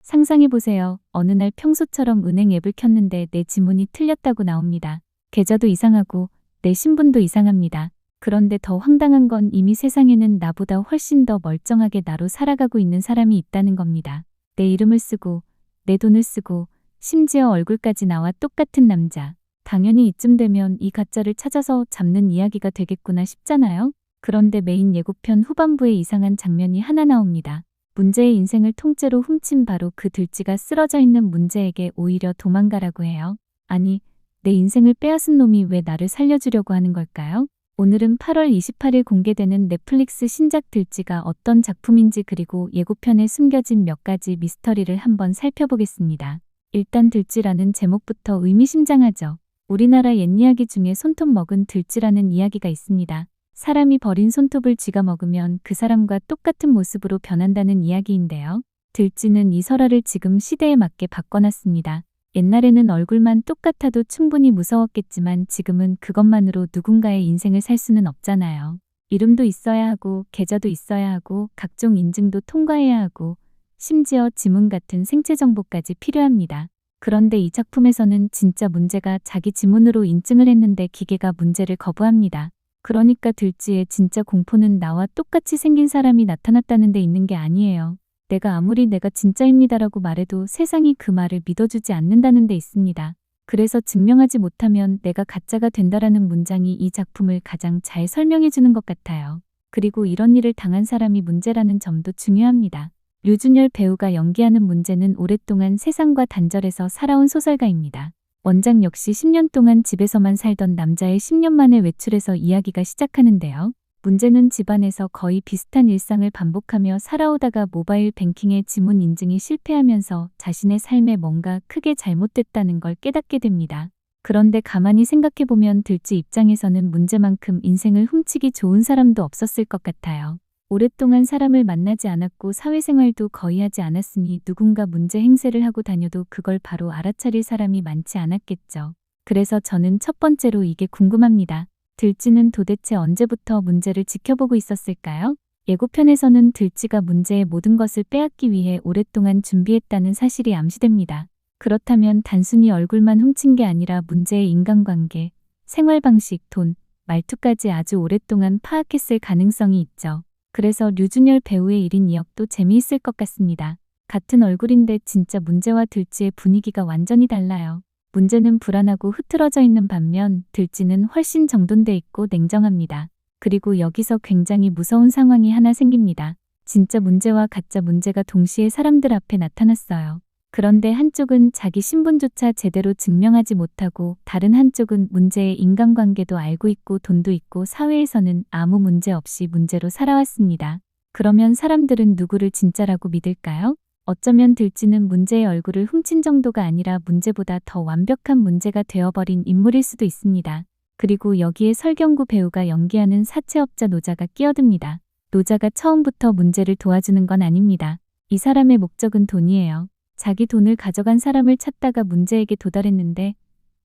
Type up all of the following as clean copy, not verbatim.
상상해보세요. 어느 날 평소처럼 은행 앱을 켰는데 내 지문이 틀렸다고 나옵니다. 계좌도 이상하고 내 신분도 이상합니다. 그런데 더 황당한 건 이미 세상에는 나보다 훨씬 더 멀쩡하게 나로 살아가고 있는 사람이 있다는 겁니다. 내 이름을 쓰고 내 돈을 쓰고 심지어 얼굴까지 나와 똑같은 남자. 당연히 이쯤 되면 이 가짜를 찾아서 잡는 이야기가 되겠구나 싶잖아요. 그런데 메인 예고편 후반부에 이상한 장면이 하나 나옵니다. 문제의 인생을 통째로 훔친 바로 그 들쥐가 쓰러져 있는 문제에게 오히려 도망가라고 해요. 아니, 내 인생을 빼앗은 놈이 왜 나를 살려주려고 하는 걸까요? 오늘은 8월 28일 공개되는 넷플릭스 신작 들쥐가 어떤 작품인지 그리고 예고편에 숨겨진 몇 가지 미스터리를 한번 살펴보겠습니다. 일단 들쥐라는 제목부터 의미심장하죠. 우리나라 옛이야기 중에 손톱 먹은 들쥐라는 이야기가 있습니다. 사람이 버린 손톱을 쥐가 먹으면 그 사람과 똑같은 모습으로 변한다는 이야기인데요. 들쥐는 이 설화를 지금 시대에 맞게 바꿔놨습니다. 옛날에는 얼굴만 똑같아도 충분히 무서웠겠지만 지금은 그것만으로 누군가의 인생을 살 수는 없잖아요. 이름도 있어야 하고 계좌도 있어야 하고 각종 인증도 통과해야 하고 심지어 지문 같은 생체 정보까지 필요합니다. 그런데 이 작품에서는 진짜 문제가 자기 지문으로 인증을 했는데 기계가 문제를 거부합니다. 그러니까 들쥐의 진짜 공포는 나와 똑같이 생긴 사람이 나타났다는 데 있는 게 아니에요. 내가 아무리 내가 진짜입니다라고 말해도 세상이 그 말을 믿어주지 않는다는 데 있습니다. 그래서 증명하지 못하면 내가 가짜가 된다라는 문장이 이 작품을 가장 잘 설명해 주는 것 같아요. 그리고 이런 일을 당한 사람이 문제라는 점도 중요합니다. 류준열 배우가 연기하는 문제는 오랫동안 세상과 단절해서 살아온 소설가입니다. 원작 역시 10년 동안 집에서만 살던 남자의 10년 만에 외출해서 이야기가 시작하는데요. 문제는 집안에서 거의 비슷한 일상을 반복하며 살아오다가 모바일 뱅킹의 지문 인증이 실패하면서 자신의 삶에 뭔가 크게 잘못됐다는 걸 깨닫게 됩니다. 그런데 가만히 생각해보면 들쥐 입장에서는 문제만큼 인생을 훔치기 좋은 사람도 없었을 것 같아요. 오랫동안 사람을 만나지 않았고 사회생활도 거의 하지 않았으니 누군가 문제 행세를 하고 다녀도 그걸 바로 알아차릴 사람이 많지 않았겠죠. 그래서 저는 첫 번째로 이게 궁금합니다. 들쥐는 도대체 언제부터 문제를 지켜보고 있었을까요? 예고편에서는 들쥐가 문제의 모든 것을 빼앗기 위해 오랫동안 준비했다는 사실이 암시됩니다. 그렇다면 단순히 얼굴만 훔친 게 아니라 문제의 인간관계, 생활 방식, 돈, 말투까지 아주 오랫동안 파악했을 가능성이 있죠. 그래서 류준열 배우의 1인 2역도 재미있을 것 같습니다. 같은 얼굴인데 진짜 문제와 들쥐의 분위기가 완전히 달라요. 문제는 불안하고 흐트러져 있는 반면 들쥐는 훨씬 정돈돼 있고 냉정합니다. 그리고 여기서 굉장히 무서운 상황이 하나 생깁니다. 진짜 문제와 가짜 문제가 동시에 사람들 앞에 나타났어요. 그런데 한쪽은 자기 신분조차 제대로 증명하지 못하고 다른 한쪽은 문제의 인간관계도 알고 있고 돈도 있고 사회에서는 아무 문제 없이 문제로 살아왔습니다. 그러면 사람들은 누구를 진짜라고 믿을까요? 어쩌면 들쥐는 문제의 얼굴을 훔친 정도가 아니라 문제보다 더 완벽한 문제가 되어버린 인물일 수도 있습니다. 그리고 여기에 설경구 배우가 연기하는 사채업자 노자가 끼어듭니다. 노자가 처음부터 문제를 도와주는 건 아닙니다. 이 사람의 목적은 돈이에요. 자기 돈을 가져간 사람을 찾다가 문제에게 도달했는데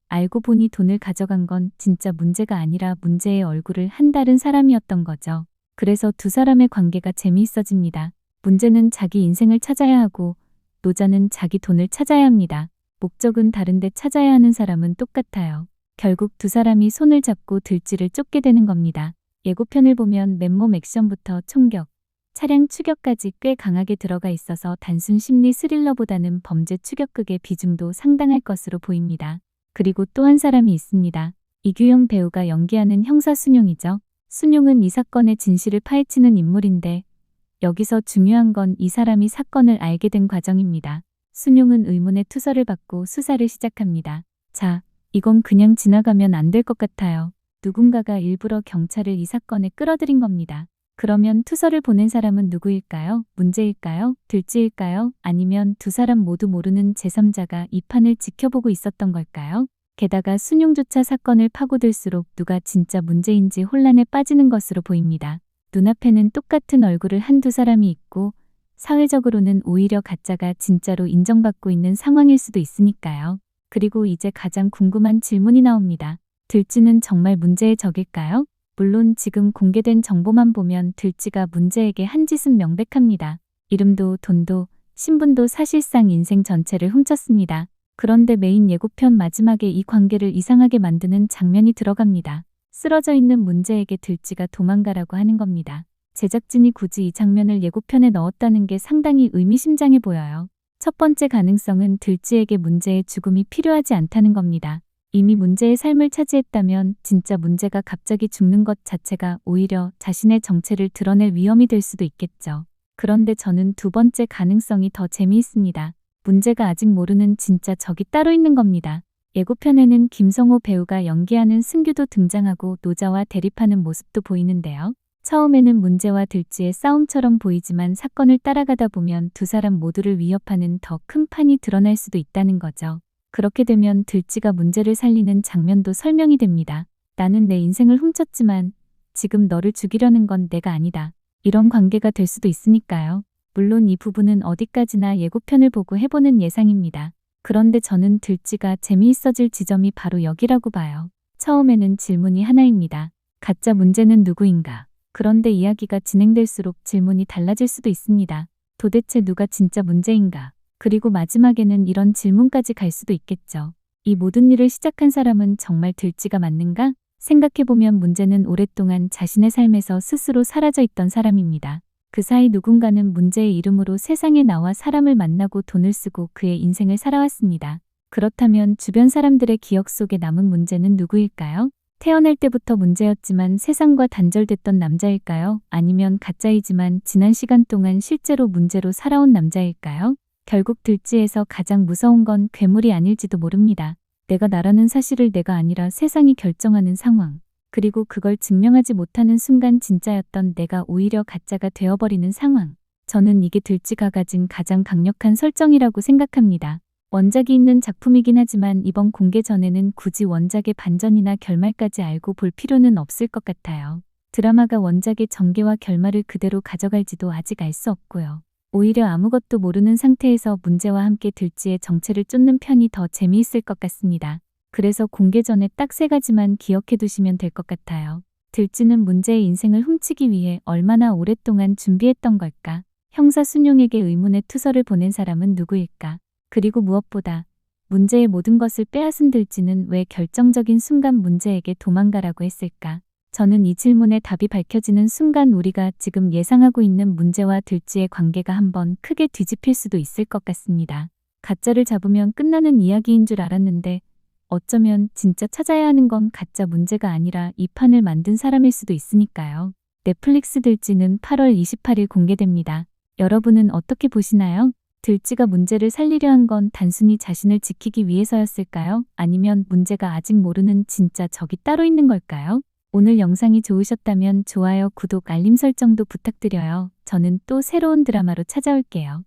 알고 보니 돈을 가져간 건 진짜 문제가 아니라 문제의 얼굴을 한 다른 사람이었던 거죠. 그래서 두 사람의 관계가 재미있어집니다. 문제는 자기 인생을 찾아야 하고 노자는 자기 돈을 찾아야 합니다. 목적은 다른데 찾아야 하는 사람은 똑같아요. 결국 두 사람이 손을 잡고 들쥐를 쫓게 되는 겁니다. 예고편을 보면 맨몸 액션부터 총격, 차량 추격까지 꽤 강하게 들어가 있어서 단순 심리 스릴러보다는 범죄 추격극의 비중도 상당할 것으로 보입니다. 그리고 또 한 사람이 있습니다. 이규영 배우가 연기하는 형사 순용이죠. 순용은 이 사건의 진실을 파헤치는 인물인데 여기서 중요한 건 이 사람이 사건을 알게 된 과정입니다. 순용은 의문의 투서를 받고 수사를 시작합니다. 자, 이건 그냥 지나가면 안 될 것 같아요. 누군가가 일부러 경찰을 이 사건에 끌어들인 겁니다. 그러면 투서를 보낸 사람은 누구일까요? 문제일까요? 들쥐일까요? 아니면 두 사람 모두 모르는 제3자가 이 판을 지켜보고 있었던 걸까요? 게다가 순용조차 사건을 파고들수록 누가 진짜 문제인지 혼란에 빠지는 것으로 보입니다. 눈앞에는 똑같은 얼굴을 한두 사람이 있고 사회적으로는 오히려 가짜가 진짜로 인정받고 있는 상황일 수도 있으니까요. 그리고 이제 가장 궁금한 질문이 나옵니다. 들쥐는 정말 문제의 적일까요? 물론 지금 공개된 정보만 보면 들쥐가 문제에게 한 짓은 명백합니다. 이름도 돈도 신분도 사실상 인생 전체를 훔쳤습니다. 그런데 메인 예고편 마지막에 이 관계를 이상하게 만드는 장면이 들어갑니다. 쓰러져 있는 문제에게 들쥐가 도망가라고 하는 겁니다. 제작진이 굳이 이 장면을 예고편에 넣었다는 게 상당히 의미심장해 보여요. 첫 번째 가능성은 들쥐에게 문제의 죽음이 필요하지 않다는 겁니다. 이미 문제의 삶을 차지했다면 진짜 문제가 갑자기 죽는 것 자체가 오히려 자신의 정체를 드러낼 위험이 될 수도 있겠죠. 그런데 저는 두 번째 가능성이 더 재미있습니다. 문제가 아직 모르는 진짜 적이 따로 있는 겁니다. 예고편에는 김성호 배우가 연기하는 승규도 등장하고 노자와 대립하는 모습도 보이는데요. 처음에는 문제와 들쥐의 싸움처럼 보이지만 사건을 따라가다 보면 두 사람 모두를 위협하는 더 큰 판이 드러날 수도 있다는 거죠. 그렇게 되면 들쥐가 문제를 살리는 장면도 설명이 됩니다. 나는 내 인생을 훔쳤지만 지금 너를 죽이려는 건 내가 아니다. 이런 관계가 될 수도 있으니까요. 물론 이 부분은 어디까지나 예고편을 보고 해보는 예상입니다. 그런데 저는 들쥐가 재미있어질 지점이 바로 여기라고 봐요. 처음에는 질문이 하나입니다. 가짜 문제는 누구인가? 그런데 이야기가 진행될수록 질문이 달라질 수도 있습니다. 도대체 누가 진짜 문제인가? 그리고 마지막에는 이런 질문까지 갈 수도 있겠죠. 이 모든 일을 시작한 사람은 정말 들쥐가 맞는가? 생각해보면 문제는 오랫동안 자신의 삶에서 스스로 사라져 있던 사람입니다. 그 사이 누군가는 문제의 이름으로 세상에 나와 사람을 만나고 돈을 쓰고 그의 인생을 살아왔습니다. 그렇다면 주변 사람들의 기억 속에 남은 문제는 누구일까요? 태어날 때부터 문제였지만 세상과 단절됐던 남자일까요? 아니면 가짜이지만 지난 시간 동안 실제로 문제로 살아온 남자일까요? 결국 들쥐에서 가장 무서운 건 괴물이 아닐지도 모릅니다. 내가 나라는 사실을 내가 아니라 세상이 결정하는 상황. 그리고 그걸 증명하지 못하는 순간 진짜였던 내가 오히려 가짜가 되어버리는 상황. 저는 이게 들쥐가 가진 가장 강력한 설정이라고 생각합니다. 원작이 있는 작품이긴 하지만 이번 공개 전에는 굳이 원작의 반전이나 결말까지 알고 볼 필요는 없을 것 같아요. 드라마가 원작의 전개와 결말을 그대로 가져갈지도 아직 알 수 없고요. 오히려 아무것도 모르는 상태에서 문제와 함께 들쥐의 정체를 쫓는 편이 더 재미있을 것 같습니다. 그래서 공개 전에 딱 3가지만 기억해 두시면 될 것 같아요. 들쥐는 문제의 인생을 훔치기 위해 얼마나 오랫동안 준비했던 걸까? 형사 순용에게 의문의 투서를 보낸 사람은 누구일까? 그리고 무엇보다 문제의 모든 것을 빼앗은 들쥐는 왜 결정적인 순간 문제에게 도망가라고 했을까? 저는 이 질문의 답이 밝혀지는 순간 우리가 지금 예상하고 있는 문제와 들쥐의 관계가 한번 크게 뒤집힐 수도 있을 것 같습니다. 가짜를 잡으면 끝나는 이야기인 줄 알았는데 어쩌면 진짜 찾아야 하는 건 가짜 문제가 아니라 이 판을 만든 사람일 수도 있으니까요. 넷플릭스 들쥐는 8월 28일 공개됩니다. 여러분은 어떻게 보시나요? 들쥐가 문제를 살리려 한 건 단순히 자신을 지키기 위해서였을까요? 아니면 문제가 아직 모르는 진짜 적이 따로 있는 걸까요? 오늘 영상이 좋으셨다면 좋아요, 구독, 알림 설정도 부탁드려요. 저는 또 새로운 드라마로 찾아올게요.